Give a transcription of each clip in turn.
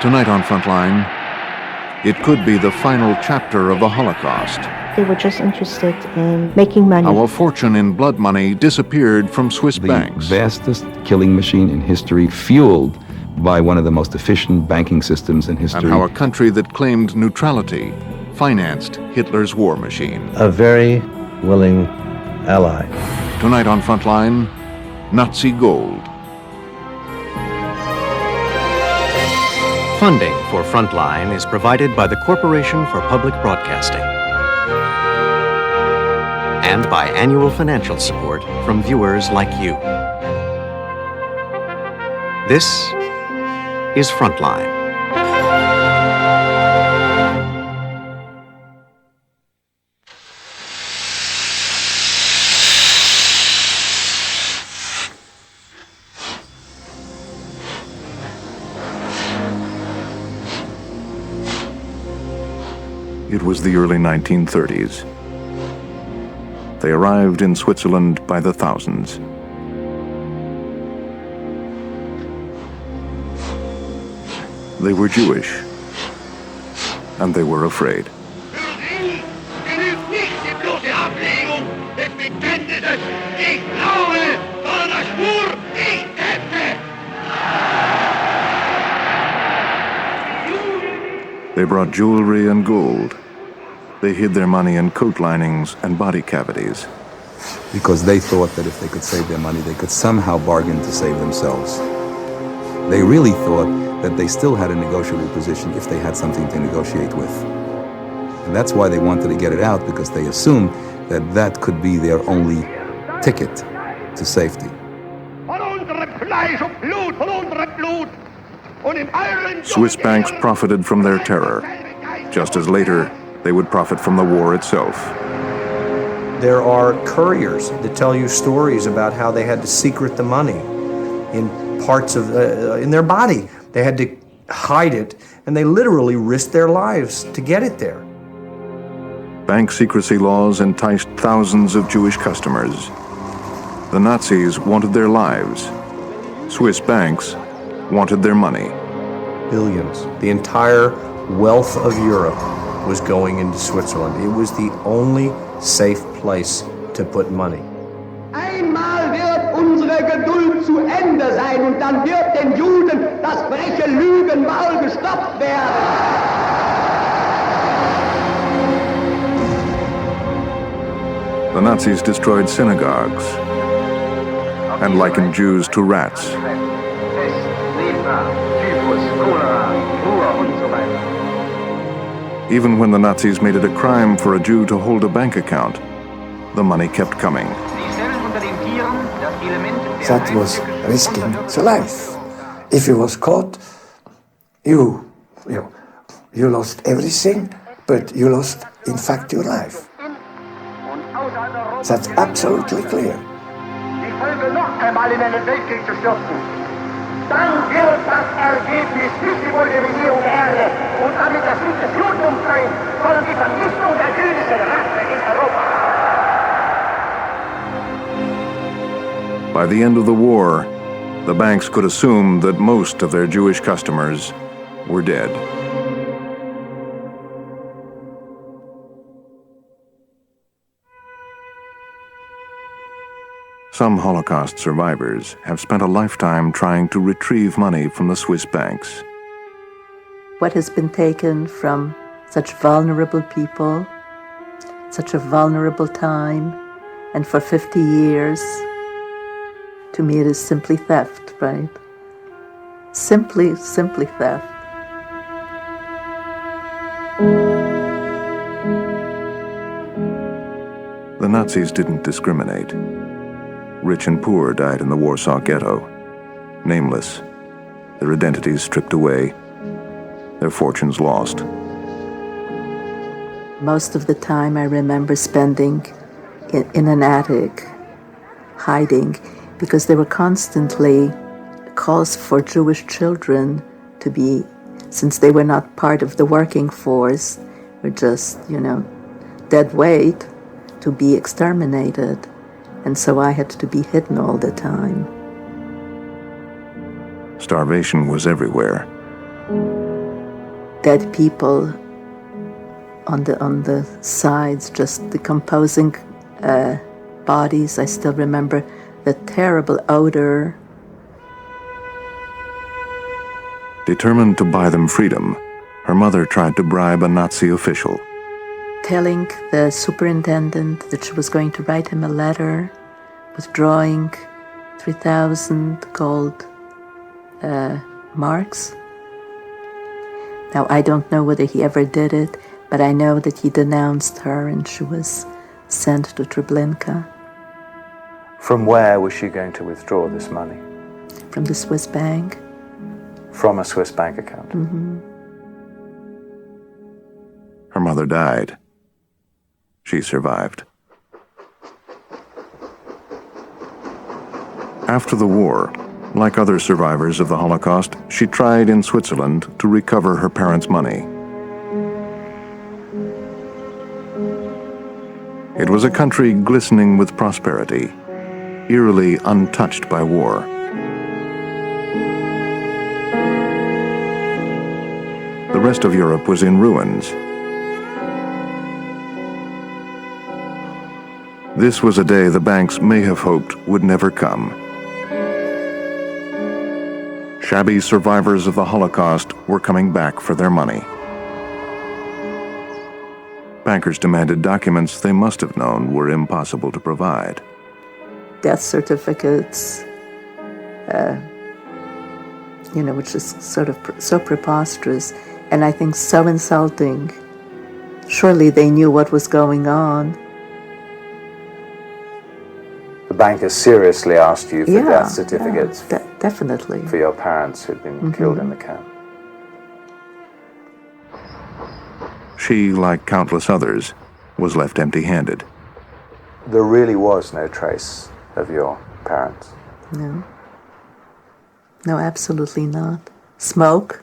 Tonight on Frontline, it could be the final chapter of the Holocaust. They were just interested in making money. How a fortune in blood money disappeared from Swiss banks. The vastest killing machine in history, fueled by one of the most efficient banking systems in history. And how a country that claimed neutrality financed Hitler's war machine. A very willing ally. Tonight on Frontline, Nazi gold. Funding for Frontline is provided by the Corporation for Public Broadcasting and by annual financial support from viewers like you. This is Frontline. It was the early 1930s. They arrived in Switzerland by the thousands. They were Jewish, and they were afraid. They brought jewelry and gold. They hid their money in coat linings and body cavities. Because they thought that if they could save their money, they could somehow bargain to save themselves. They really thought that they still had a negotiable position if they had something to negotiate with. And that's why they wanted to get it out, because they assumed that that could be their only ticket to safety. Swiss banks profited from their terror, just as later they would profit from the war itself. There are couriers that tell you stories about how they had to secret the money in parts of in their body. They had to hide it, and they literally risked their lives to get it there. Bank secrecy laws enticed thousands of Jewish customers. The Nazis wanted their lives. Swiss banks wanted their money. Billions. The entire wealth of Europe was going into Switzerland. It was the only safe place to put money. Einmal wird unsere Geduld zu Ende sein und dann wird den Juden das freche Lügenmaul gestopft werden. The Nazis destroyed synagogues and likened Jews to rats. Even when the Nazis made it a crime for a Jew to hold a bank account, the money kept coming. That was risking the life. If you was caught, you lost everything, but you lost, in fact, your life. That's absolutely clear. Dann wird das Ergebnis nicht die Bolschewisierung der Erde und damit das nicht des Judentums sein, sondern die Vernichtung der jüdischen Rasse in Europa. By the end of the war, the banks could assume that most of their Jewish customers were dead. Some Holocaust survivors have spent a lifetime trying to retrieve money from the Swiss banks. What has been taken from such vulnerable people, such a vulnerable time, and for 50 years, to me it is simply theft, right? Simply theft. The Nazis didn't discriminate. Rich and poor died in the Warsaw Ghetto, nameless, their identities stripped away, their fortunes lost. Most of the time I remember spending in an attic, hiding, because there were constantly calls for Jewish children to be, since they were not part of the working force, were just, dead weight, to be exterminated. And so I had to be hidden all the time. Starvation was everywhere. Dead people on the sides, just decomposing bodies. I still remember the terrible odor. Determined to buy them freedom, her mother tried to bribe a Nazi official. Telling the superintendent that she was going to write him a letter withdrawing 3,000 gold marks. Now, I don't know whether he ever did it, but I know that he denounced her and she was sent to Treblinka. From where was she going to withdraw this money? From the Swiss bank. From a Swiss bank account? Mm-hmm. Her mother died. She survived. After the war, like other survivors of the Holocaust, she tried in Switzerland to recover her parents' money. It was a country glistening with prosperity, eerily untouched by war. The rest of Europe was in ruins. This was a day the banks may have hoped would never come. Shabby survivors of the Holocaust were coming back for their money. Bankers demanded documents they must have known were impossible to provide. Death certificates, which is sort of so preposterous, and I think so insulting. Surely they knew what was going on. The bankers seriously asked you for death certificates? Yeah, definitely. For your parents who'd been killed in the camp? She, like countless others, was left empty-handed. There really was no trace of your parents? No. No, absolutely not. Smoke?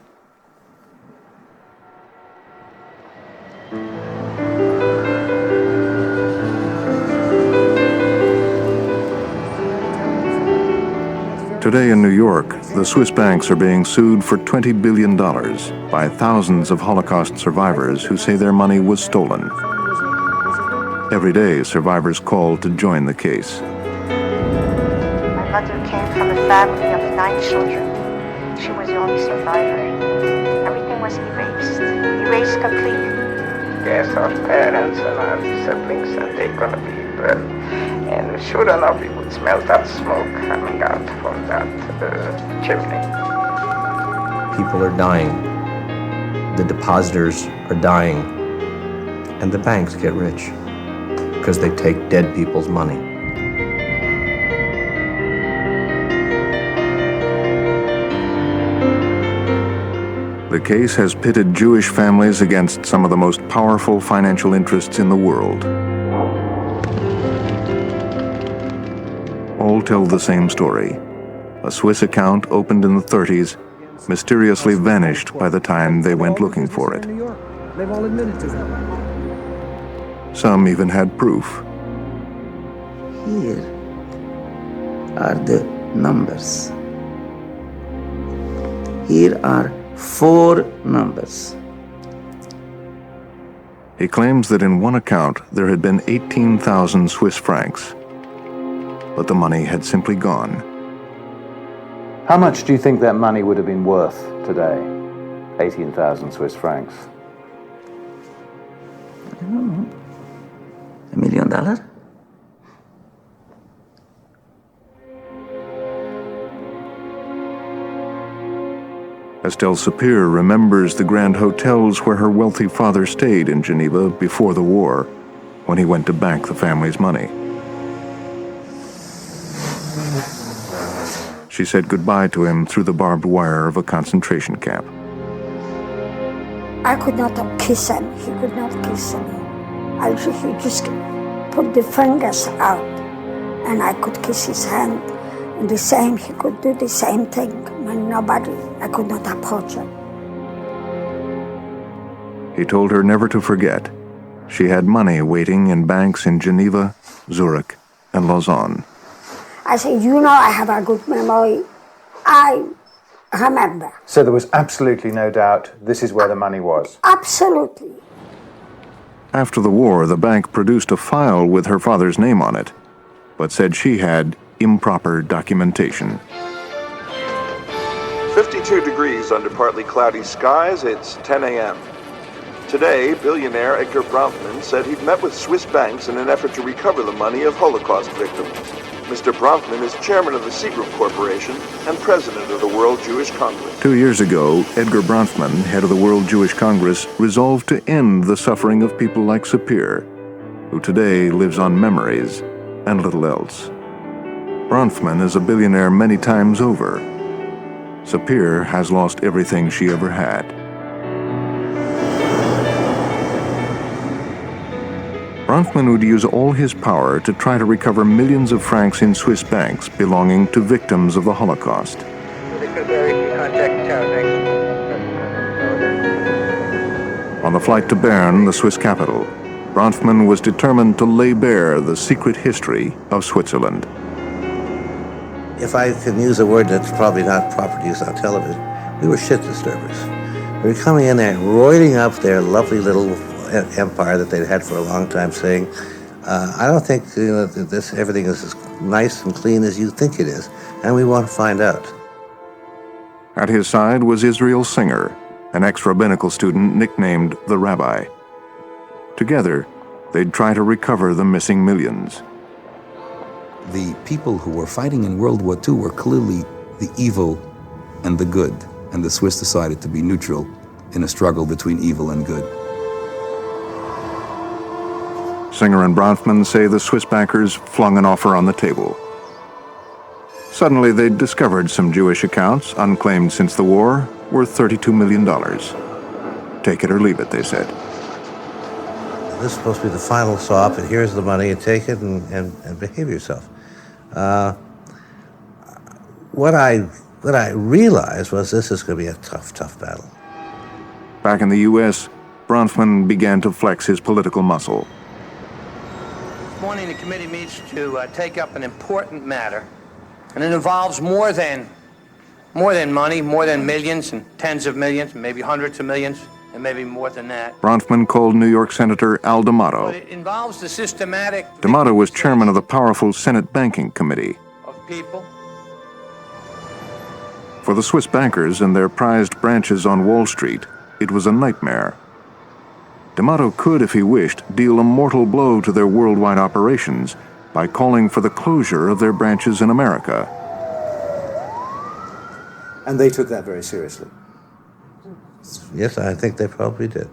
Today in New York, the Swiss banks are being sued for $20 billion by thousands of Holocaust survivors who say their money was stolen. Every day, survivors call to join the case. My mother came from a family of 9 children. She was the only survivor. Everything was erased completely. Yes, our parents and our siblings, and they're gonna be burned. And sure enough, we would smell that smoke coming out from that chimney. People are dying. The depositors are dying. And the banks get rich because they take dead people's money. The case has pitted Jewish families against some of the most powerful financial interests in the world. All tell the same story. A Swiss account opened in the 30s mysteriously vanished by the time they went looking for it. They've all admitted to that. Some even had proof. Here are the numbers. Here are 4 numbers. He claims that in one account there had been 18,000 Swiss francs, but the money had simply gone. How much do you think that money would have been worth today? 18,000 Swiss francs. I don't know. $1 million? Estelle Sapir remembers the grand hotels where her wealthy father stayed in Geneva before the war, when he went to bank the family's money. She said goodbye to him through the barbed wire of a concentration camp. I could not kiss him. He could not kiss me. He just put the fingers out, and I could kiss his hand. And the same, he could do the same thing. When I could not approach him. He told her never to forget. She had money waiting in banks in Geneva, Zurich, and Lausanne. I said, I have a good memory. I remember. So there was absolutely no doubt this is where the money was? Absolutely. After the war, the bank produced a file with her father's name on it, but said she had improper documentation. 52 degrees under partly cloudy skies. It's 10 a.m. Today, billionaire Edgar Bronfman said he'd met with Swiss banks in an effort to recover the money of Holocaust victims. Mr. Bronfman is chairman of the Seagroup Corporation and president of the World Jewish Congress. 2 years ago, Edgar Bronfman, head of the World Jewish Congress, resolved to end the suffering of people like Sapir, who today lives on memories and little else. Bronfman is a billionaire many times over. Sapir has lost everything she ever had. Bronfman would use all his power to try to recover millions of francs in Swiss banks belonging to victims of the Holocaust. On the flight to Bern, the Swiss capital, Bronfman was determined to lay bare the secret history of Switzerland. If I can use a word that's probably not proper to use on television, we were shit disturbers. We were coming in there, roiding up their lovely little empire that they'd had for a long time, saying, I don't think that everything is as nice and clean as you think it is, and we want to find out. At his side was Israel Singer, an ex-rabbinical student nicknamed the Rabbi. Together, they'd try to recover the missing millions. The people who were fighting in World War II were clearly the evil and the good, and the Swiss decided to be neutral in a struggle between evil and good. Singer and Bronfman say the Swiss bankers flung an offer on the table. Suddenly, they'd discovered some Jewish accounts, unclaimed since the war, worth $32 million. Take it or leave it, they said. This is supposed to be the final stop, and here's the money, and take it and behave yourself. What I realized was this is going to be a tough battle. Back in the U.S., Bronfman began to flex his political muscle. This morning the committee meets to take up an important matter, and it involves more than money, more than millions and tens of millions, maybe hundreds of millions, and maybe more than that. Bronfman called New York Senator Al D'Amato. But it involves the systematic... D'Amato was chairman of the powerful Senate Banking Committee. ...of people. For the Swiss bankers and their prized branches on Wall Street, it was a nightmare. D'Amato could, if he wished, deal a mortal blow to their worldwide operations by calling for the closure of their branches in America. And they took that very seriously. Yes, I think they probably did.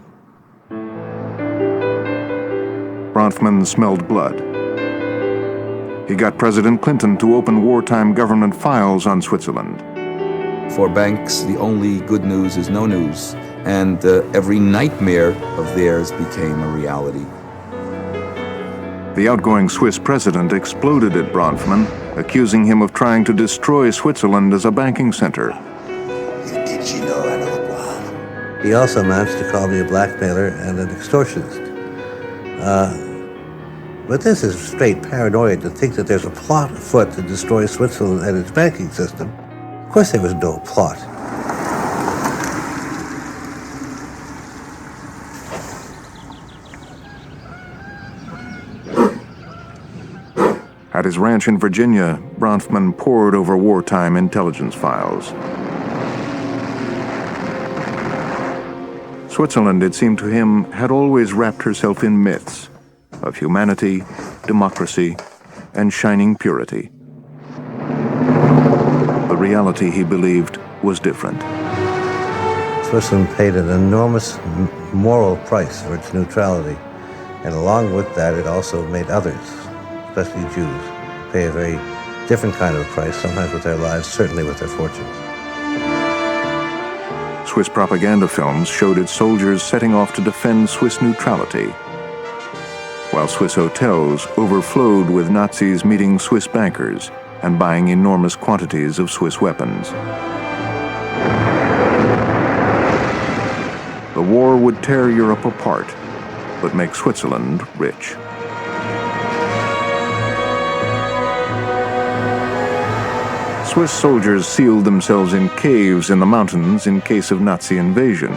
Bronfman smelled blood. He got President Clinton to open wartime government files on Switzerland. For banks, the only good news is no news, and every nightmare of theirs became a reality. The outgoing Swiss president exploded at Bronfman, accusing him of trying to destroy Switzerland as a banking center. He also managed to call me a blackmailer and an extortionist. But this is straight paranoia to think that there's a plot afoot to destroy Switzerland and its banking system. Of course there was no plot. At his ranch in Virginia, Bronfman pored over wartime intelligence files. Switzerland, it seemed to him, had always wrapped herself in myths of humanity, democracy, and shining purity. The reality, he believed, was different. Switzerland paid an enormous moral price for its neutrality, and along with that, it also made others, especially Jews, pay a very different kind of price, sometimes with their lives, certainly with their fortunes. Swiss propaganda films showed its soldiers setting off to defend Swiss neutrality. while Swiss hotels overflowed with Nazis meeting Swiss bankers and buying enormous quantities of Swiss weapons. The war would tear Europe apart, but make Switzerland rich. Swiss soldiers sealed themselves in caves in the mountains in case of Nazi invasion.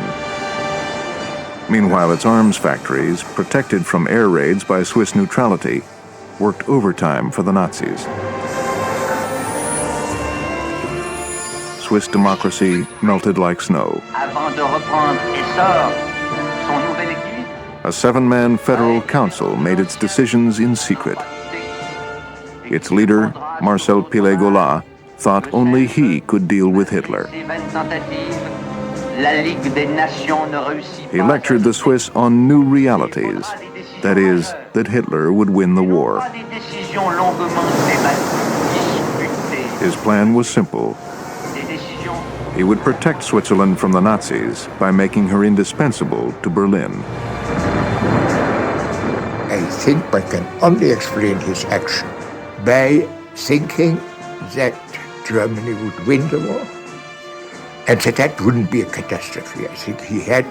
Meanwhile, its arms factories, protected from air raids by Swiss neutrality, worked overtime for the Nazis. Swiss democracy melted like snow. A seven-man federal council made its decisions in secret. Its leader, Marcel Pilet-Gola, thought only he could deal with Hitler. He lectured the Swiss on new realities, that is, that Hitler would win the war. His plan was simple. He would protect Switzerland from the Nazis by making her indispensable to Berlin. I think I can only explain his action by thinking that Germany would win the war and that wouldn't be a catastrophe. I think he had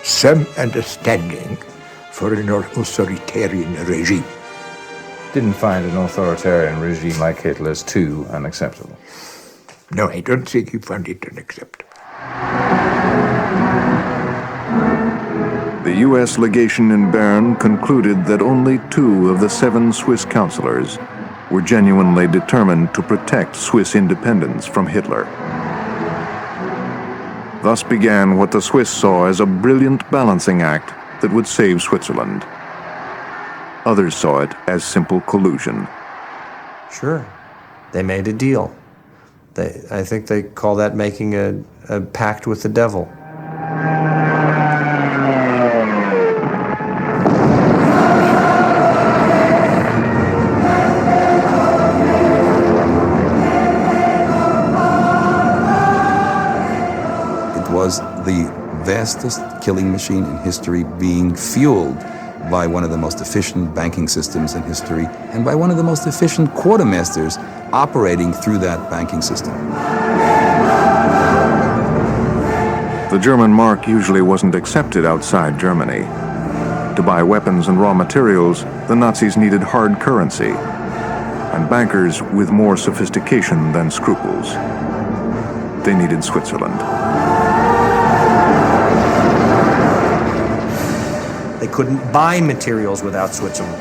some understanding for an authoritarian regime. Didn't find an authoritarian regime like Hitler's too unacceptable? No, I don't think he found it unacceptable. The U.S. legation in Bern concluded that only 2 of the 7 Swiss councillors were genuinely determined to protect Swiss independence from Hitler. Thus began what the Swiss saw as a brilliant balancing act that would save Switzerland. Others saw it as simple collusion. Sure, they made a deal. I think they call that making a pact with the devil. It was the vastest killing machine in history, being fueled by one of the most efficient banking systems in history and by one of the most efficient quartermasters operating through that banking system. The German mark usually wasn't accepted outside Germany. To buy weapons and raw materials, the Nazis needed hard currency, and bankers with more sophistication than scruples. They needed Switzerland. They couldn't buy materials without Switzerland.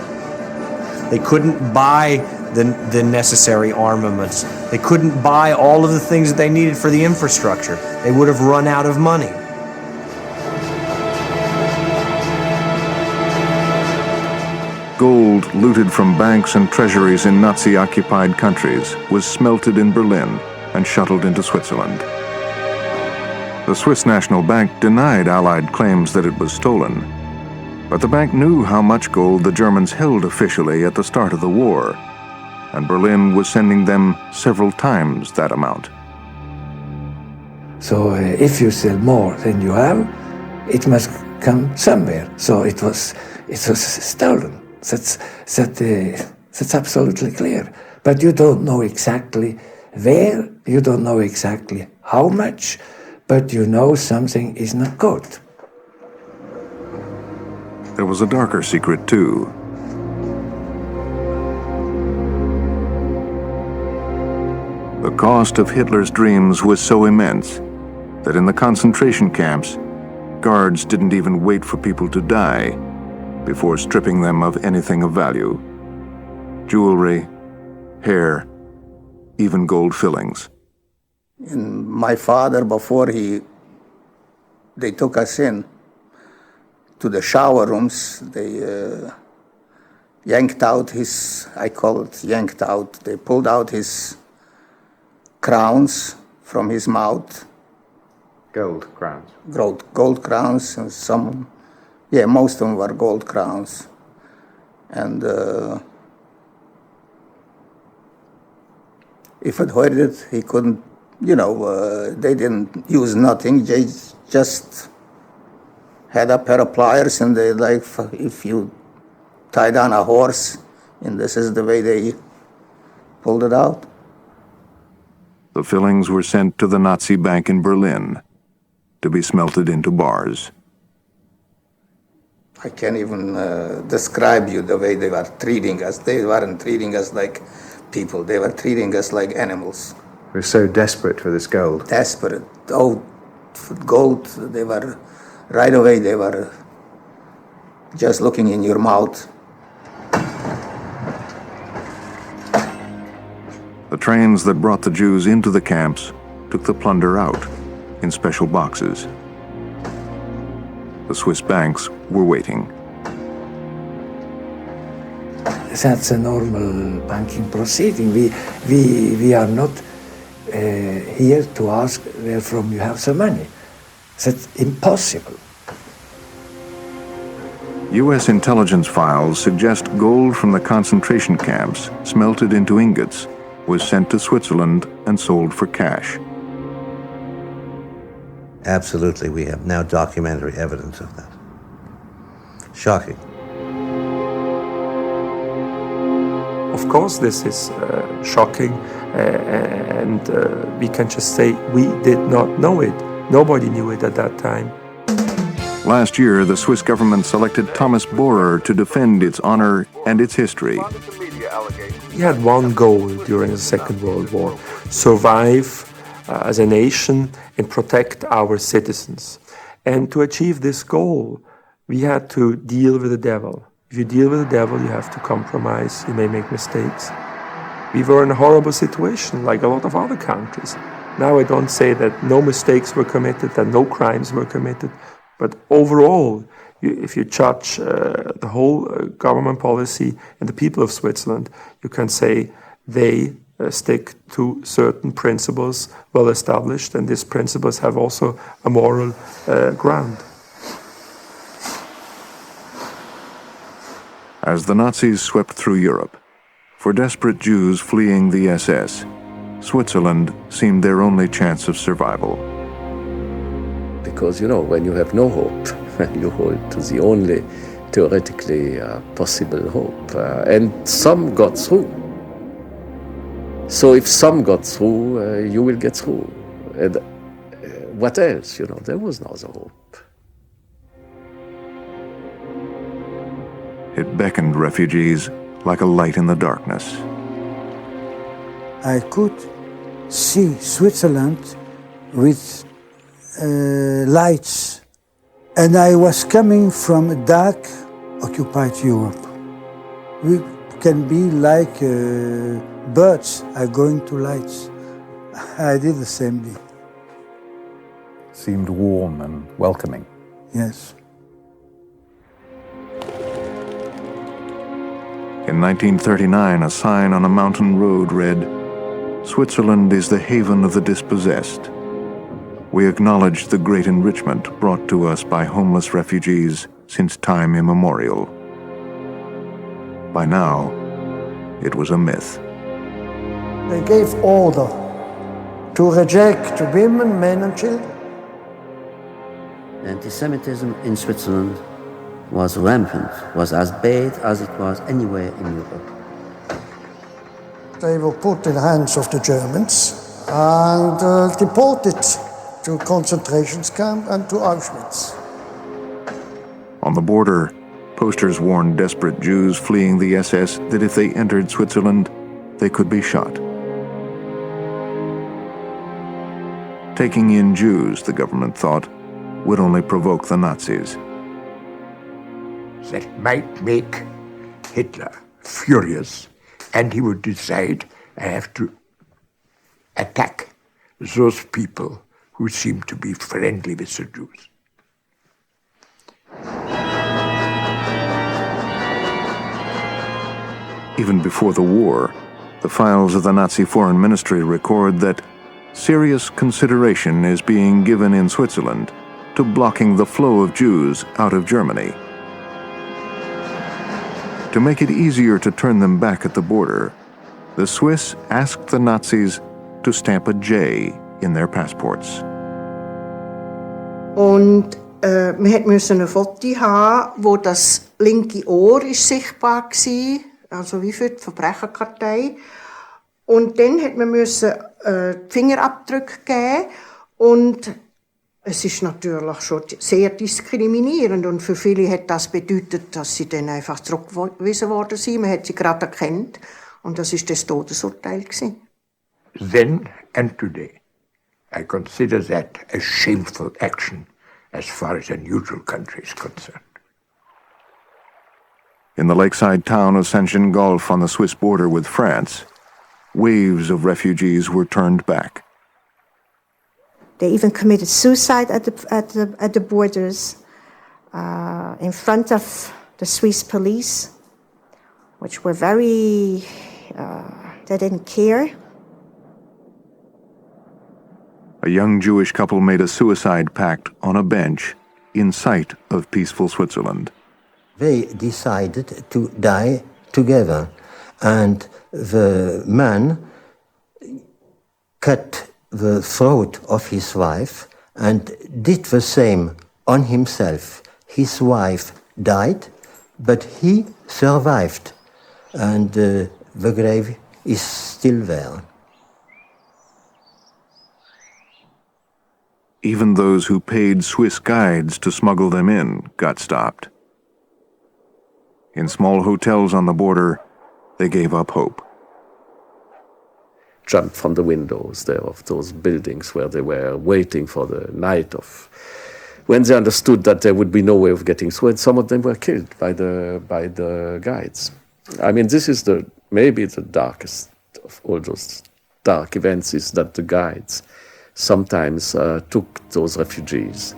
They couldn't buy the necessary armaments. They couldn't buy all of the things that they needed for the infrastructure. They would have run out of money. Gold looted from banks and treasuries in Nazi-occupied countries was smelted in Berlin and shuttled into Switzerland. The Swiss National Bank denied Allied claims that it was stolen, but the bank knew how much gold the Germans held officially at the start of the war, and Berlin was sending them several times that amount. So if you sell more than you have, it must come somewhere. So it was stolen. That's absolutely clear. But you don't know exactly where, you don't know exactly how much, but you know something is not good. There was a darker secret, too. The cost of Hitler's dreams was so immense that in the concentration camps, guards didn't even wait for people to die before stripping them of anything of value. Jewelry, hair, even gold fillings. And my father, before they took us in to the shower rooms, they yanked out his, I call it yanked out, they pulled out his crowns from his mouth. Gold crowns. Gold crowns, and some, most of them were gold crowns. And if it hurt it, he couldn't, they didn't use nothing, they just had a pair of pliers, and they if you tied on a horse, and this is the way they pulled it out. The fillings were sent to the Nazi bank in Berlin to be smelted into bars. I can't even describe you the way they were treating us. They weren't treating us like people. They were treating us like animals. We're so desperate for this gold. Desperate. Oh, for gold, they were, right away, they were just looking in your mouth. The trains that brought the Jews into the camps took the plunder out in special boxes. The Swiss banks were waiting. That's a normal banking proceeding. We are not here to ask where from you have the money. That's impossible. U.S. intelligence files suggest gold from the concentration camps, smelted into ingots, was sent to Switzerland and sold for cash. Absolutely, we have now documentary evidence of that. Shocking. Of course, this is shocking, and we can just say we did not know it. Nobody knew it at that time. Last year, the Swiss government selected Thomas Bohrer to defend its honor and its history. We had one goal during the Second World War: survive as a nation and protect our citizens. And to achieve this goal, we had to deal with the devil. If you deal with the devil, you have to compromise, you may make mistakes. We were in a horrible situation, like a lot of other countries. Now I don't say that no mistakes were committed, that no crimes were committed, but overall, if you judge the whole government policy and the people of Switzerland, you can say they stick to certain principles well established, and these principles have also a moral ground. As the Nazis swept through Europe, for desperate Jews fleeing the SS, Switzerland seemed their only chance of survival. Because, you know, when you have no hope, you hold to the only theoretically possible hope. And some got through. So if some got through, you will get through. And what else? You know, there was no other hope. It beckoned refugees like a light in the darkness. I could see Switzerland with lights, and I was coming from dark, occupied Europe. We can be like birds are going to lights. I did the same thing. Seemed warm and welcoming. Yes. In 1939, a sign on a mountain road read, "Switzerland is the haven of the dispossessed. We acknowledge the great enrichment brought to us by homeless refugees since time immemorial." By now, it was a myth. They gave order to reject women, men and children. Anti-Semitism in Switzerland was rampant, was as bad as it was anywhere in Europe. They were put in the hands of the Germans and deported to concentration camp and to Auschwitz. On the border, posters warned desperate Jews fleeing the SS that if they entered Switzerland, they could be shot. Taking in Jews, the government thought, would only provoke the Nazis. That might make Hitler furious, and he would decide, I have to attack those people who seem to be friendly with the Jews. Even before the war, the files of the Nazi Foreign Ministry record that serious consideration is being given in Switzerland to blocking the flow of Jews out of Germany. To make it easier to turn them back at the border, the Swiss asked the Nazis to stamp a J in their passports. Und Man musste ein Foto haben, wo das linke Ohr ist sichtbar war, also wie für die Verbrecherkartei. Und dann hat man müssen Fingerabdrücke geben und es ist natürlich schon sehr diskriminierend und für viele hat das bedeutet, dass sie dann einfach zurückgewiesen worden sind. Man hat sie gerade erkannt und das ist das Todesurteil gewesen. Then and today, I consider that a shameful action as far as a neutral country is concerned. In the lakeside town of Saint-Gingolf on the Swiss border with France, waves of refugees were turned back. They even committed suicide at the borders in front of the Swiss police, which were very, they didn't care. A young Jewish couple made a suicide pact on a bench in sight of peaceful Switzerland. They decided to die together, and the man cut the throat of his wife and did the same on himself. His wife died, but he survived, and the grave is still there. Even those who paid Swiss guides to smuggle them in got stopped. In small hotels on the border, they gave up hope. Jumped from the windows there of those buildings where they were waiting for the night of when they understood that there would be no way of getting through, and some of them were killed by the guides. I mean, this is maybe the darkest of all those dark events, is that the guides sometimes took those refugees,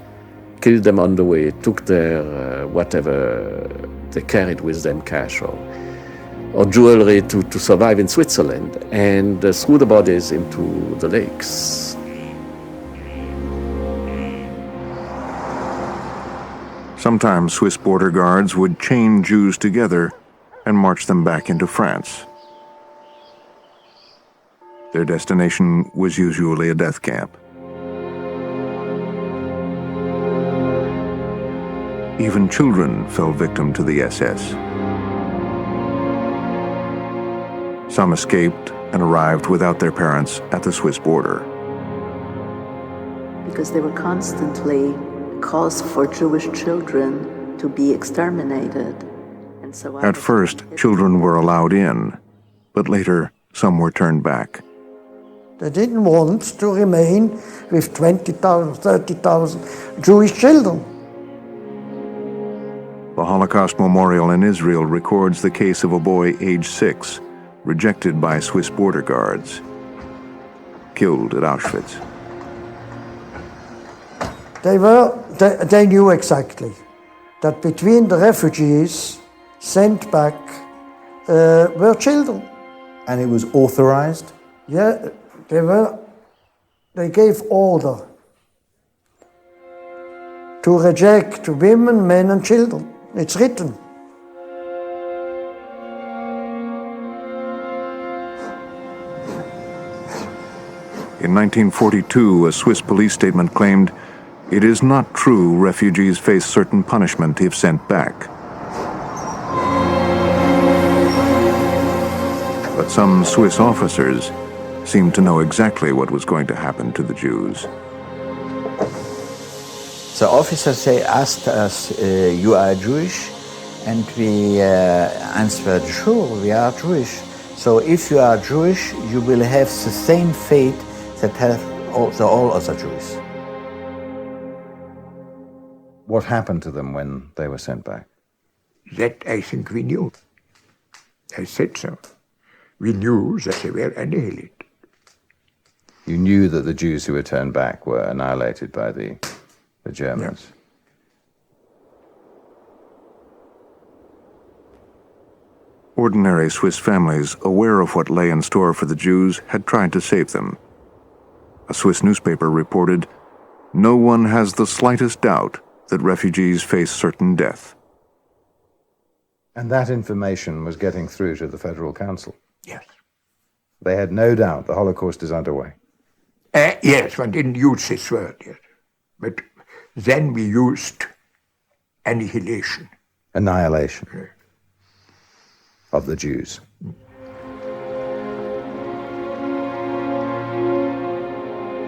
killed them on the way, took their whatever they carried with them, cash or jewelry to survive in Switzerland, and threw the bodies into the lakes. Sometimes Swiss border guards would chain Jews together and march them back into France. Their destination was usually a death camp. Even children fell victim to the SS. Some escaped and arrived without their parents at the Swiss border. Because there were constantly calls for Jewish children to be exterminated. And so at first, children were allowed in, but later some were turned back. They didn't want to remain with 20,000, 30,000 Jewish children. The Holocaust Memorial in Israel records the case of a boy aged 6, rejected by Swiss border guards, killed at Auschwitz. They knew exactly that between the refugees sent back were children. And it was authorized? Yeah, they gave order to reject women, men and children. It's written. In 1942, a Swiss police statement claimed, "It is not true refugees face certain punishment if sent back." But some Swiss officers seemed to know exactly what was going to happen to the Jews. The officers, they asked us, you are Jewish? And we answered, sure, we are Jewish. So if you are Jewish, you will have the same fate that have all other Jews. What happened to them when they were sent back? That I think we knew. I said so. We knew that they were annihilated. You knew that the Jews who were turned back were annihilated by the Germans. Yeah. Ordinary Swiss families, aware of what lay in store for the Jews, had tried to save them. A Swiss newspaper reported, "No one has the slightest doubt that refugees face certain death." And that information was getting through to the Federal Council? Yes. They had no doubt the Holocaust is underway? Yes, one didn't use this word yet. But then we used annihilation. Annihilation of the Jews.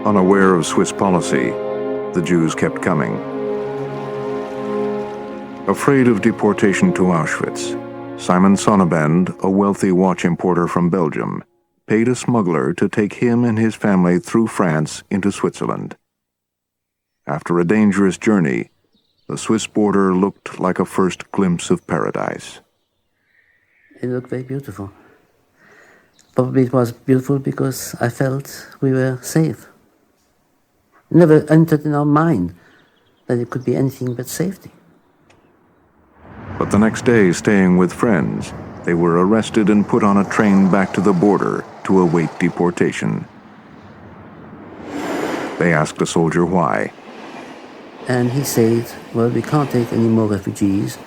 Unaware of Swiss policy, the Jews kept coming. Afraid of deportation to Auschwitz, Simon Sonnebend, a wealthy watch importer from Belgium, paid a smuggler to take him and his family through France into Switzerland. After a dangerous journey, the Swiss border looked like a first glimpse of paradise. It looked very beautiful. Probably it was beautiful because I felt we were safe. It never entered in our mind that it could be anything but safety. But the next day, staying with friends, they were arrested and put on a train back to the border to await deportation. They asked a soldier why. And he said, well, we can't take any more refugees.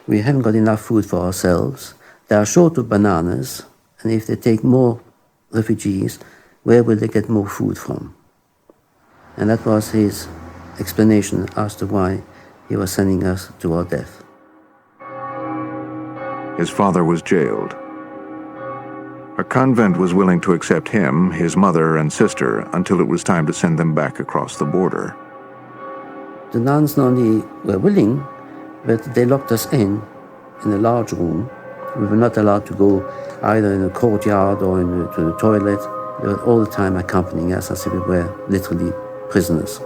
We haven't got enough food for ourselves. They are short of bananas. And if they take more refugees, where will they get more food from? And that was his explanation as to why he was sending us to our death. His father was jailed. A convent was willing to accept him, his mother, and sister until it was time to send them back across the border. The nuns not only were willing, but they locked us in a large room. We were not allowed to go either in the courtyard or to the toilet. They were all the time accompanying us as if we were literally prisoners.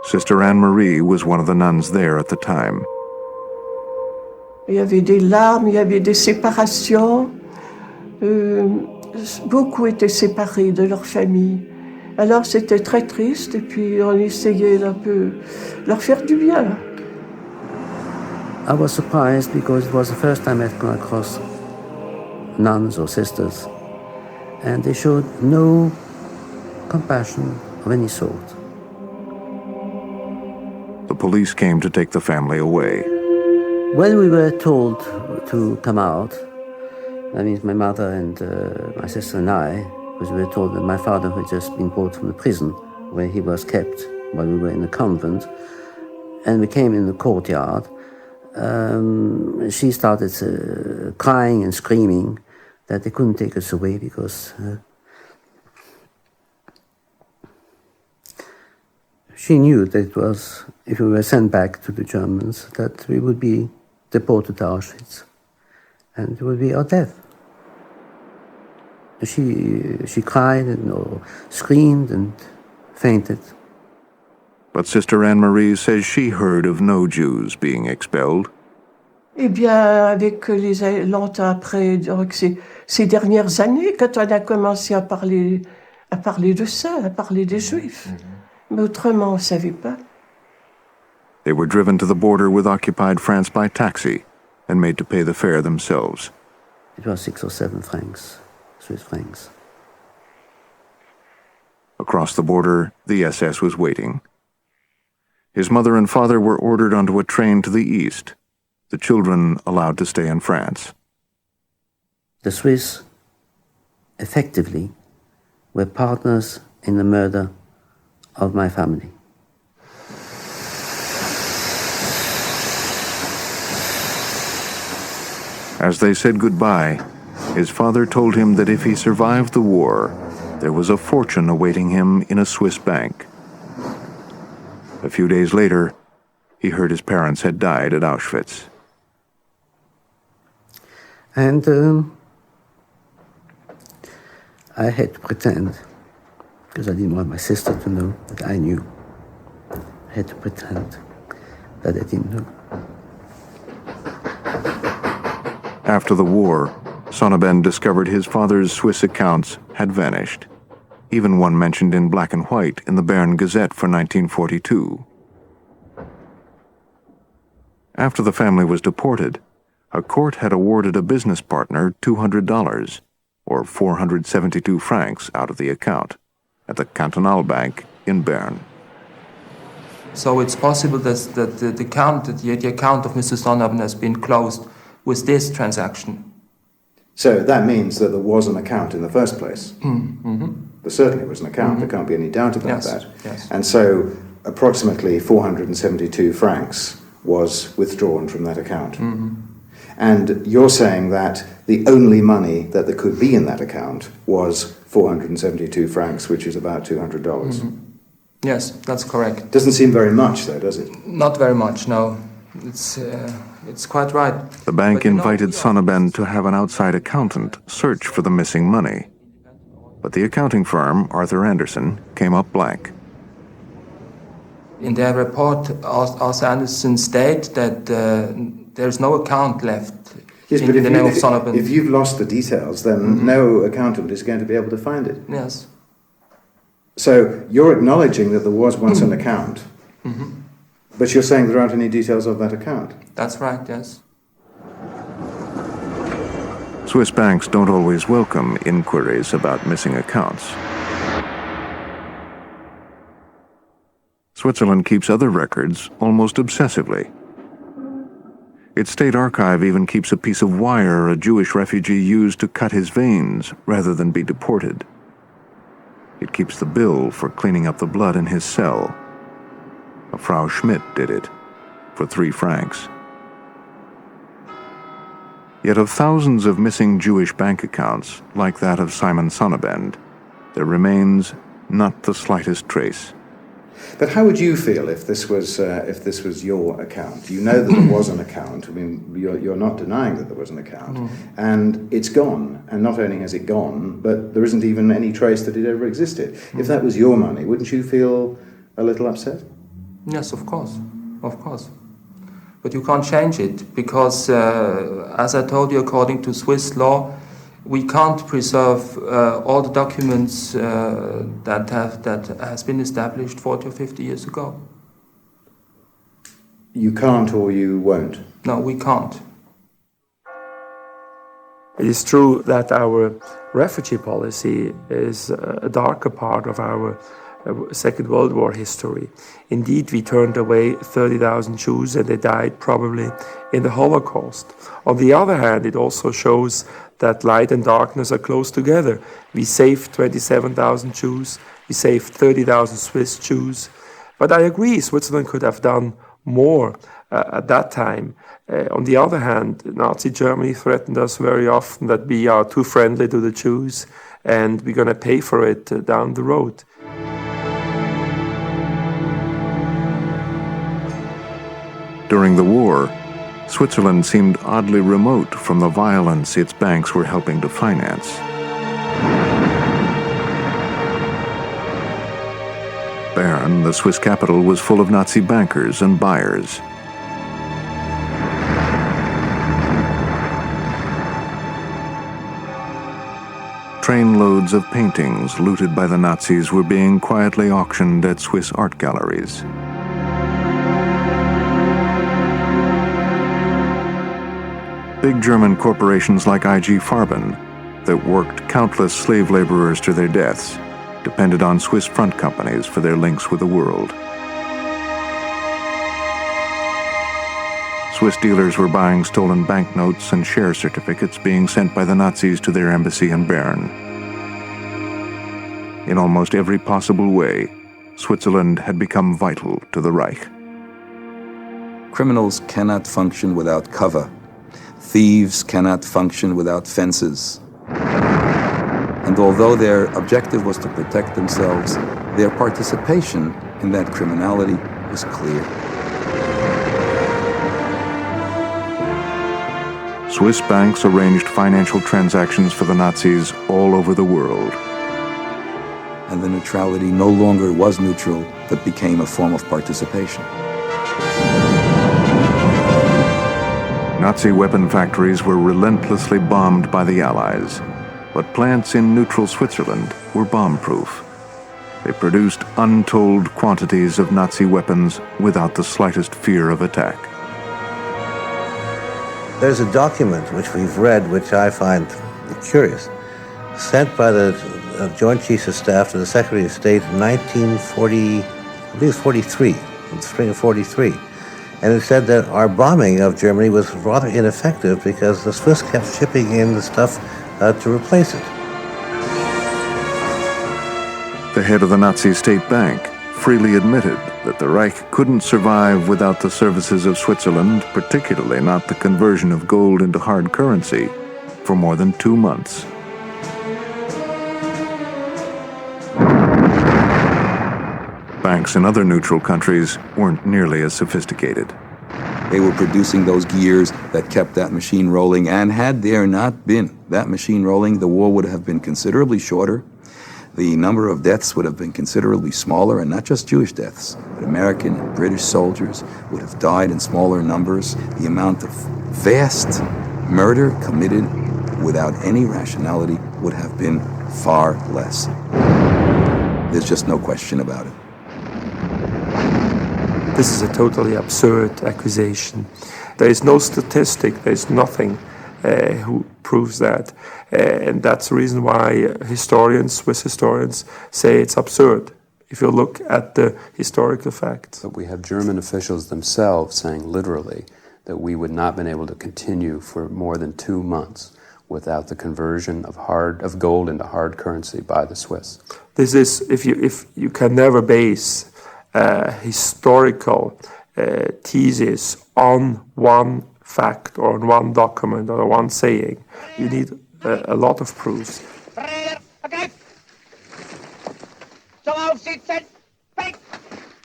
Sister Anne-Marie was one of the nuns there at the time. Il y avait des larmes, il y avait des séparations. Beaucoup étaient séparés de leur famille. Alors c'était très triste et puis on essayait d'un peu leur faire du bien. I was surprised because it was the first time I'd come across nuns or sisters, and they showed no compassion of any sort. The police came to take the family away. When we were told to come out, that means my mother and my sister and I, because we were told that my father had just been brought from the prison where he was kept while we were in the convent, and we came in the courtyard. She started crying and screaming that they couldn't take us away because she knew that it was, if we were sent back to the Germans, that we would be deported to Auschwitz, and it would be our death. She cried and screamed and fainted. But Sister Anne-Marie says she heard of no Jews being expelled. Eh bien, avec longtemps après, donc ces dernières années, quand on a commencé à parler de ça, à parler des Juifs. Mais autrement, on ne savait pas. They were driven to the border with occupied France by taxi and made to pay the fare themselves. It was 6 or 7 francs, Swiss francs. Across the border, the SS was waiting. His mother and father were ordered onto a train to the east, the children allowed to stay in France. The Swiss, effectively, were partners in the murder of my family. As they said goodbye, his father told him that if he survived the war, there was a fortune awaiting him in a Swiss bank. A few days later, he heard his parents had died at Auschwitz. And I had to pretend, because I didn't want my sister to know that I knew. I had to pretend that I didn't know. After the war, Sonnebend discovered his father's Swiss accounts had vanished, even one mentioned in black and white in the Bern Gazette for 1942. After the family was deported, a court had awarded a business partner $200, or 472 francs, out of the account, at the Cantonal Bank in Bern. So it's possible that the account of Mr. Sonnebend has been closed with this transaction. So that means that there was an account in the first place. Mm-hmm. There certainly was an account. There can't be any doubt about Yes, that. yes. And so approximately 472 francs was withdrawn from that account. And you're saying that the only money that there could be in that account was 472 francs, which is about $200. Yes, that's correct. Doesn't seem very much, though, does it? Not very much, no. It's quite right. The bank invited Sonnabend to have an outside accountant search for the missing money. But the accounting firm, Arthur Anderson, came up blank. In their report, Arthur Anderson stated that there's no account left in the name of Sonnabend. If you've lost the details, then no accountant is going to be able to find it. Yes. So you're acknowledging that there was once an account, but you're saying there aren't any details of that account. That's right, yes. Swiss banks don't always welcome inquiries about missing accounts. Switzerland keeps other records almost obsessively. Its state archive even keeps a piece of wire a Jewish refugee used to cut his veins rather than be deported. It keeps the bill for cleaning up the blood in his cell. A Frau Schmidt did it for 3 francs. Yet of thousands of missing Jewish bank accounts, like that of Simon Sonnabend, there remains not the slightest trace. But how would you feel if this was your account? You know that there was an account. I mean, you're not denying that there was an account, and it's gone. And not only has it gone, but there isn't even any trace that it ever existed. If that was your money, wouldn't you feel a little upset? Yes, of course. But you can't change it because, as I told you, according to Swiss law, we can't preserve all the documents that has been established 40 or 50 years ago. You can't, or you won't? No, we can't. It is true that our refugee policy is a darker part of our Second World War history. Indeed, we turned away 30,000 Jews and they died probably in the Holocaust. On the other hand, it also shows that light and darkness are close together. We saved 27,000 Jews, we saved 30,000 Swiss Jews. But I agree, Switzerland could have done more at that time. On the other hand, Nazi Germany threatened us very often that we are too friendly to the Jews and we're going to pay for it down the road. During the war, Switzerland seemed oddly remote from the violence its banks were helping to finance. Bern, the Swiss capital, was full of Nazi bankers and buyers. Trainloads of paintings looted by the Nazis were being quietly auctioned at Swiss art galleries. Big German corporations like IG Farben, that worked countless slave laborers to their deaths, depended on Swiss front companies for their links with the world. Swiss dealers were buying stolen banknotes and share certificates being sent by the Nazis to their embassy in Bern. In almost every possible way, Switzerland had become vital to the Reich. Criminals cannot function without cover. Thieves cannot function without fences. And although their objective was to protect themselves, their participation in that criminality was clear. Swiss banks arranged financial transactions for the Nazis all over the world. And the neutrality no longer was neutral, but became a form of participation. Nazi weapon factories were relentlessly bombed by the Allies, but plants in neutral Switzerland were bomb-proof. They produced untold quantities of Nazi weapons without the slightest fear of attack. There's a document which we've read, which I find curious, sent by the Joint Chiefs of Staff to the Secretary of State in 1940, I believe 43, in the spring of 43. And it said that our bombing of Germany was rather ineffective because the Swiss kept shipping in the stuff to replace it. The head of the Nazi state bank freely admitted that the Reich couldn't survive without the services of Switzerland, particularly not the conversion of gold into hard currency, for more than 2 months. Banks in other neutral countries weren't nearly as sophisticated. They were producing those gears that kept that machine rolling, and had there not been that machine rolling, the war would have been considerably shorter. The number of deaths would have been considerably smaller, and not just Jewish deaths, but American and British soldiers would have died in smaller numbers. The amount of vast murder committed without any rationality would have been far less. There's just no question about it. This is a totally absurd accusation. There is no statistic, there is nothing who proves that. And that's the reason why Swiss historians, say it's absurd, if you look at the historical facts. But we have German officials themselves saying literally that we would not have been able to continue for more than 2 months without the conversion of gold into hard currency by the Swiss. This is, if you can never base historical thesis on one fact or on one document or one saying. You need a lot of proofs.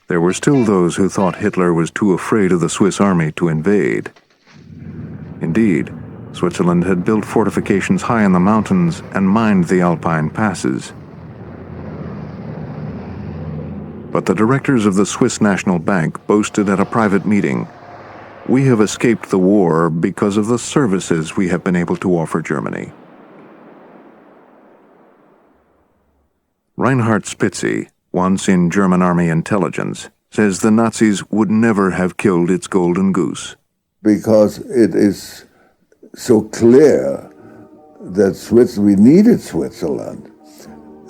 There were still those who thought Hitler was too afraid of the Swiss army to invade. Indeed, Switzerland had built fortifications high in the mountains and mined the Alpine passes. But the directors of the Swiss National Bank boasted at a private meeting, "We have escaped the war because of the services we have been able to offer Germany." Reinhard Spitzy, once in German army intelligence, says the Nazis would never have killed its golden goose. Because it is so clear that we needed Switzerland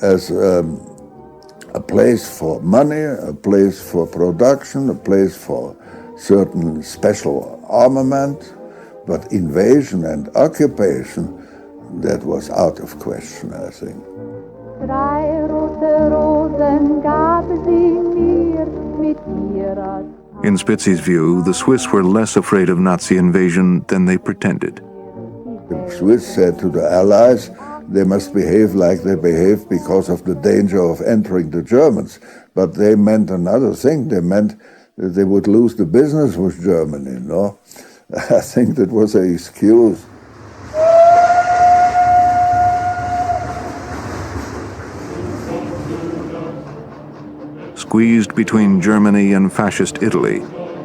as a place for money, a place for production, a place for certain special armament, but invasion and occupation, that was out of question, I think. In Spitzy's view, the Swiss were less afraid of Nazi invasion than they pretended. The Swiss said to the Allies, they must behave like they behave because of the danger of entering the Germans. But they meant another thing. They meant that they would lose the business with Germany, no? I think that was an excuse. Squeezed between Germany and fascist Italy,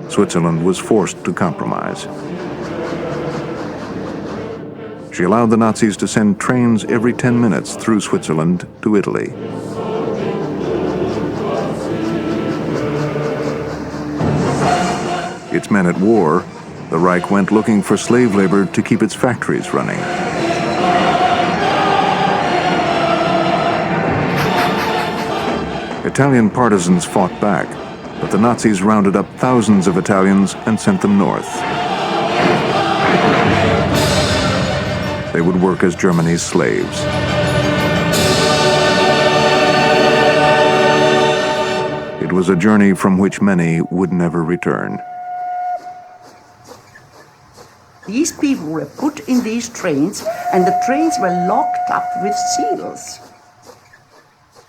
Switzerland was forced to compromise. She allowed the Nazis to send trains every 10 minutes through Switzerland to Italy. Its men at war, the Reich went looking for slave labor to keep its factories running. Italian partisans fought back, but the Nazis rounded up thousands of Italians and sent them north. They would work as Germany's slaves. It was a journey from which many would never return. These people were put in these trains, and the trains were locked up with seals.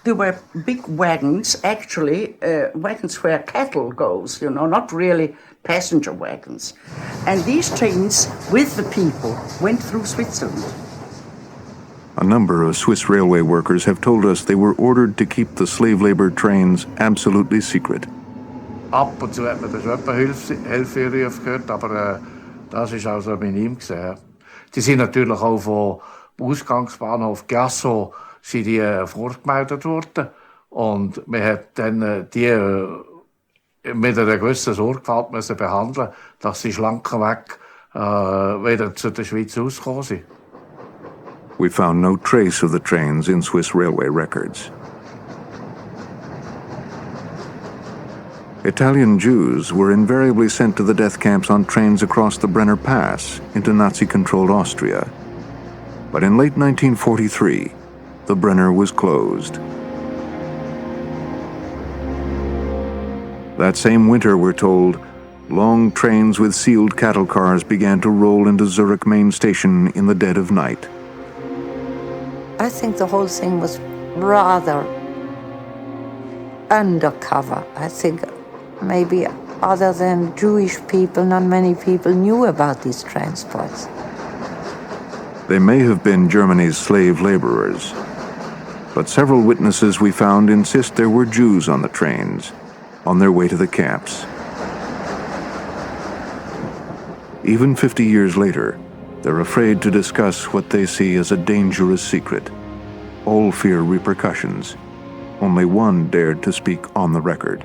There were big wagons, actually, wagons where cattle goes, you know, not really passenger wagons. And these trains with the people went through Switzerland. A number of Swiss railway workers have told us they were ordered to keep the slave labor trains absolutely secret. Ab und zu hat man da schon etwa Hilferufe gehört, aber das ist also minim gesehen. Die sind natürlich auch vom Ausgangsbahnhof Gestapo sind die vorgemeldet worden und man hat dann die mit einer gewissen Sorgfalt müssen behandeln, dass sie schlankenweg wieder zu der Schweiz ausgekommen sind. We found no trace of the trains in Swiss railway records. Italian Jews were invariably sent to the death camps on trains across the Brenner Pass into Nazi-controlled Austria. But in late 1943, the Brenner was closed. That same winter, we're told, long trains with sealed cattle cars began to roll into Zurich main station in the dead of night. I think the whole thing was rather undercover. I think maybe other than Jewish people, not many people knew about these transports. They may have been Germany's slave laborers, but several witnesses we found insist there were Jews on the trains, on their way to the camps. Even 50 years later, they're afraid to discuss what they see as a dangerous secret. All fear repercussions. Only one dared to speak on the record.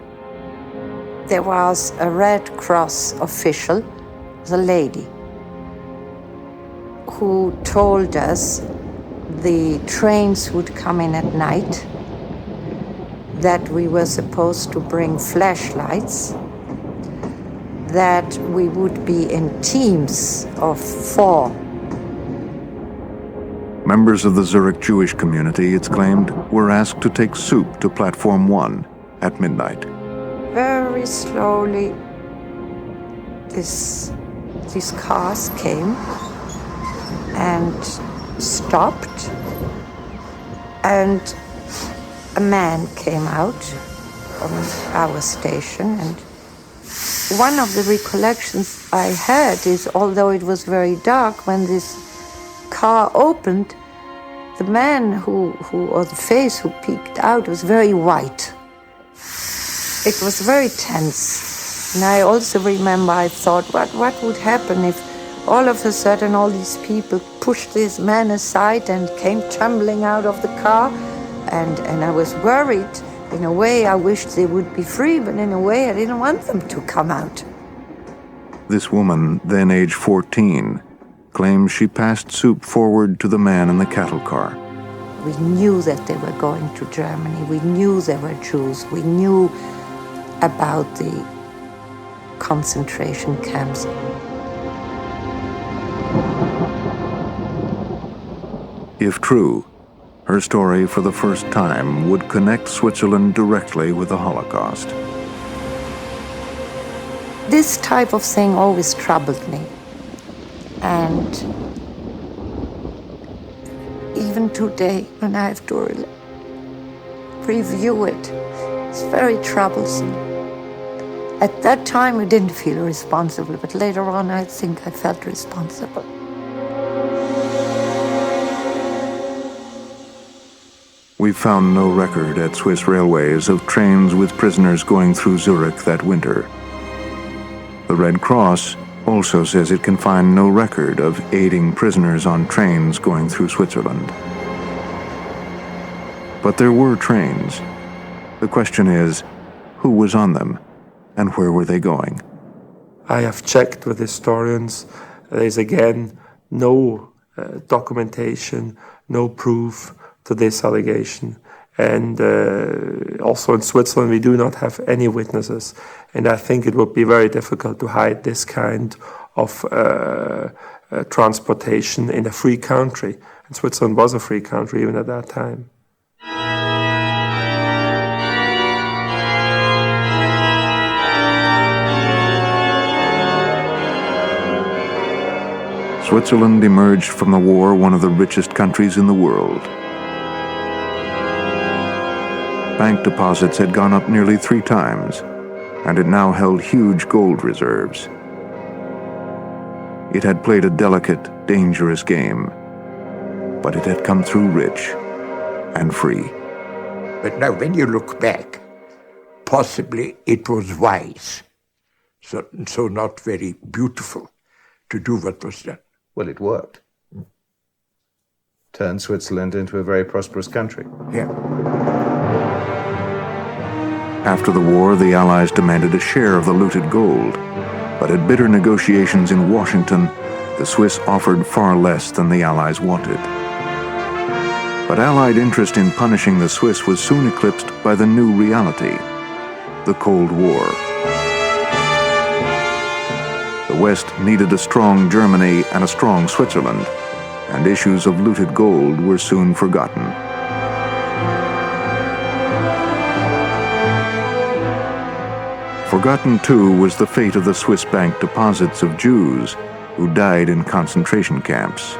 There was a Red Cross official, the lady, who told us the trains would come in at night, that we were supposed to bring flashlights, that we would be in teams of 4. Members of the Zurich Jewish community, it's claimed, were asked to take soup to Platform 1 at midnight. Very slowly, these cars came and stopped, and a man came out from our station, and one of the recollections I had is, although it was very dark, when this car opened, the man or the face who peeked out was very white. It was very tense. And I also remember I thought, what would happen if all of a sudden all these people pushed this man aside and came tumbling out of the car? And I was worried. In a way, I wished they would be free, but in a way, I didn't want them to come out. This woman, then age 14, claims she passed soup forward to the man in the cattle car. We knew that they were going to Germany. We knew they were Jews. We knew about the concentration camps. If true, her story for the first time would connect Switzerland directly with the Holocaust. This type of thing always troubled me. And even today, when I have to review it, it's very troublesome. At that time, I didn't feel responsible, but later on, I think I felt responsible. We've found no record at Swiss railways of trains with prisoners going through Zurich that winter. The Red Cross also says it can find no record of aiding prisoners on trains going through Switzerland. But there were trains. The question is, who was on them, and where were they going? I have checked with historians. There is again no documentation, no proof to this allegation. And also in Switzerland, we do not have any witnesses. And I think it would be very difficult to hide this kind of transportation in a free country. And Switzerland was a free country even at that time. Switzerland emerged from the war one of the richest countries in the world. Bank deposits had gone up nearly 3 times, and it now held huge gold reserves. It had played a delicate, dangerous game, but it had come through rich and free. But now, when you look back, possibly it was wise, so not very beautiful to do what was done. Well, it worked. Turned Switzerland into a very prosperous country. Yeah. After the war, the Allies demanded a share of the looted gold, but at bitter negotiations in Washington, the Swiss offered far less than the Allies wanted. But Allied interest in punishing the Swiss was soon eclipsed by the new reality, the Cold War. The West needed a strong Germany and a strong Switzerland, and issues of looted gold were soon forgotten. Forgotten, too, was the fate of the Swiss bank deposits of Jews who died in concentration camps.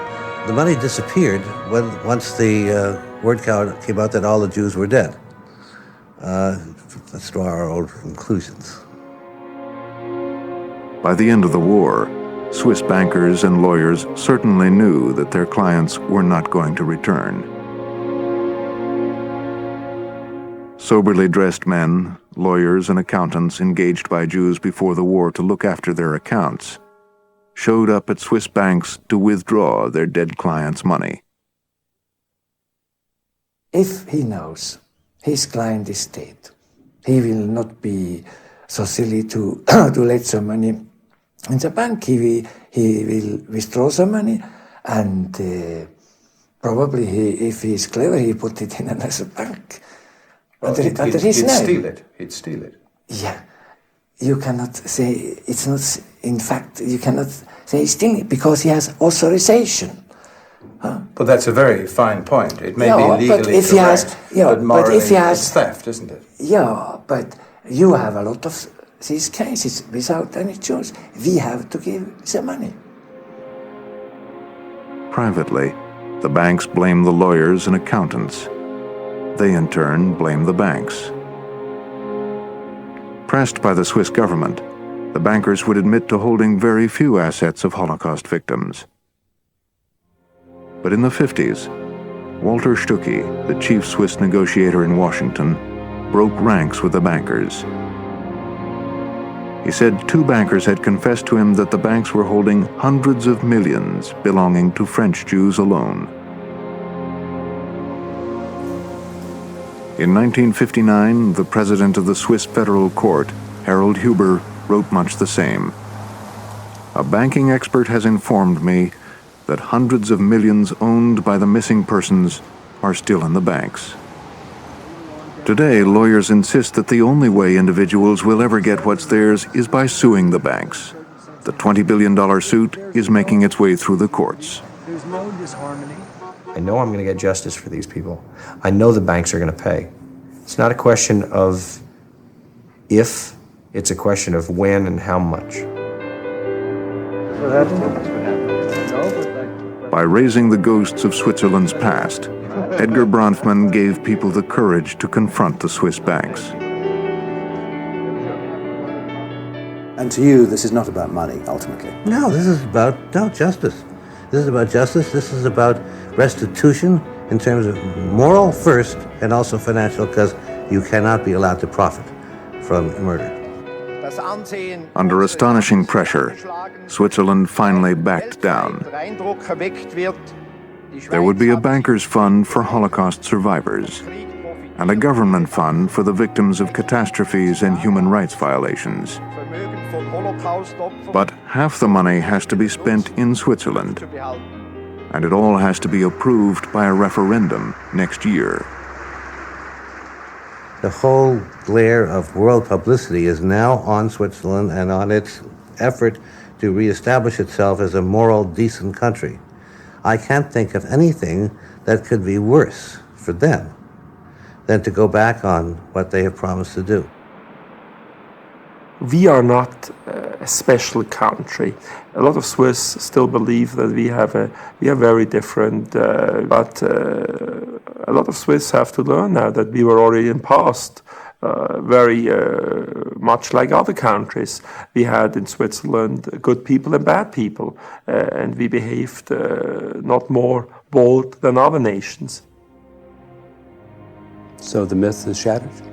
The money disappeared once the word came out that all the Jews were dead. Let's draw our own conclusions. By the end of the war, Swiss bankers and lawyers certainly knew that their clients were not going to return. Soberly dressed men, lawyers and accountants engaged by Jews before the war to look after their accounts, showed up at Swiss banks to withdraw their dead clients' money. If he knows his client is dead, he will not be so silly to let some money in the bank. He will withdraw some money, and probably if he is clever, he put it in another bank. Well, He'd steal it. He'd steal it. Yeah. You cannot say, it's not, in fact, you cannot say stealing it because he has authorization. But that's a very fine point. It may Yeah, be but legally if he has- correct, yeah, but but morally if he has- it's theft, isn't it? Yeah, but you have a lot of these cases without any choice. We have to give the money. Privately, the banks blame the lawyers and accountants. They in turn blame the banks. Pressed by the Swiss government, the bankers would admit to holding very few assets of Holocaust victims. But in the 50s, Walter Stuckey, the chief Swiss negotiator in Washington, broke ranks with the bankers. He said 2 bankers had confessed to him that the banks were holding hundreds of millions belonging to French Jews alone. In 1959, the president of the Swiss Federal Court, Harold Huber, wrote much the same. A banking expert has informed me that hundreds of millions owned by the missing persons are still in the banks. Today, lawyers insist that the only way individuals will ever get what's theirs is by suing the banks. The $20 billion suit is making its way through the courts. There's no disharmony. I know I'm going to get justice for these people. I know the banks are going to pay. It's not a question of if, it's a question of when and how much. By raising the ghosts of Switzerland's past, Edgar Bronfman gave people the courage to confront the Swiss banks. And to you, this is not about money, ultimately. No, this is about justice. This is about justice. This is about restitution in terms of moral first and also financial, because you cannot be allowed to profit from murder. Under astonishing pressure, Switzerland finally backed down. There would be a bankers' fund for Holocaust survivors and a government fund for the victims of catastrophes and human rights violations. But half the money has to be spent in Switzerland, and it all has to be approved by a referendum next year. The whole glare of world publicity is now on Switzerland and on its effort to reestablish itself as a moral, decent country. I can't think of anything that could be worse for them than to go back on what they have promised to do. We are not a special country. A lot of Swiss still believe that we are very different, but a lot of Swiss have to learn now that we were already in the past very much like other countries. We had in Switzerland good people and bad people, and we behaved not more bold than other nations. So the myth is shattered?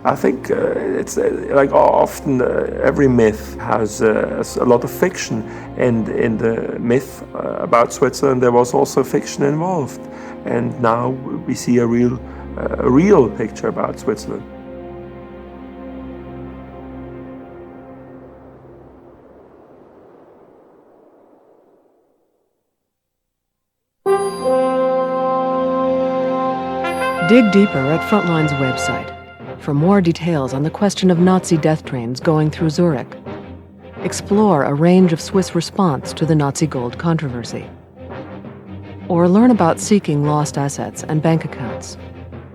I think it's like often every myth has a lot of fiction, and in the myth about Switzerland there was also fiction involved, and now we see a real picture about Switzerland. Dig deeper at Frontline's website for more details on the question of Nazi death trains going through Zurich. Explore a range of Swiss response to the Nazi gold controversy. Or learn about seeking lost assets and bank accounts.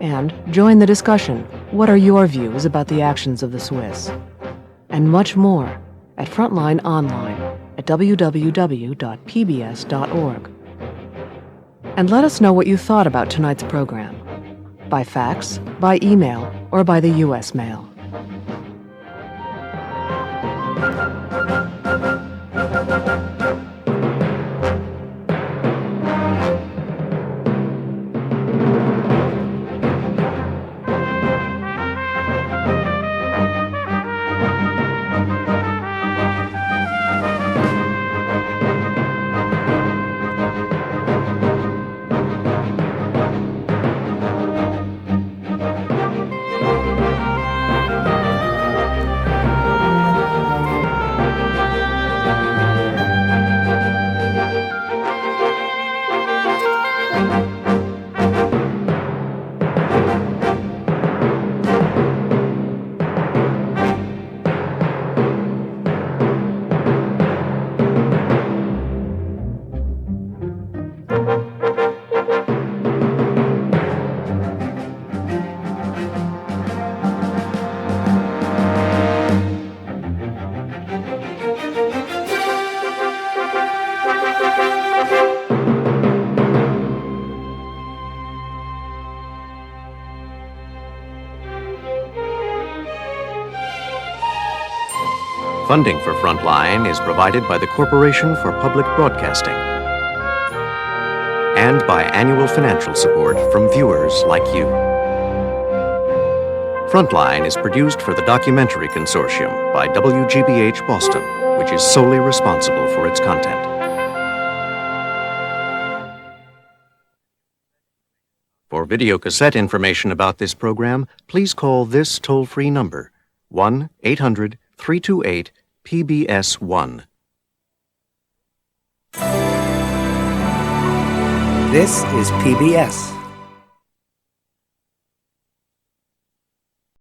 And join the discussion. What are your views about the actions of the Swiss? and much more at Frontline Online at www.pbs.org. And let us know what you thought about tonight's program, by fax, by email, or by the U.S. mail. Funding for Frontline is provided by the Corporation for Public Broadcasting and by annual financial support from viewers like you. Frontline is produced for the Documentary Consortium by WGBH Boston, which is solely responsible for its content. For videocassette information about this program, please call this toll-free number, 1-800-328-PBS1. This is PBS.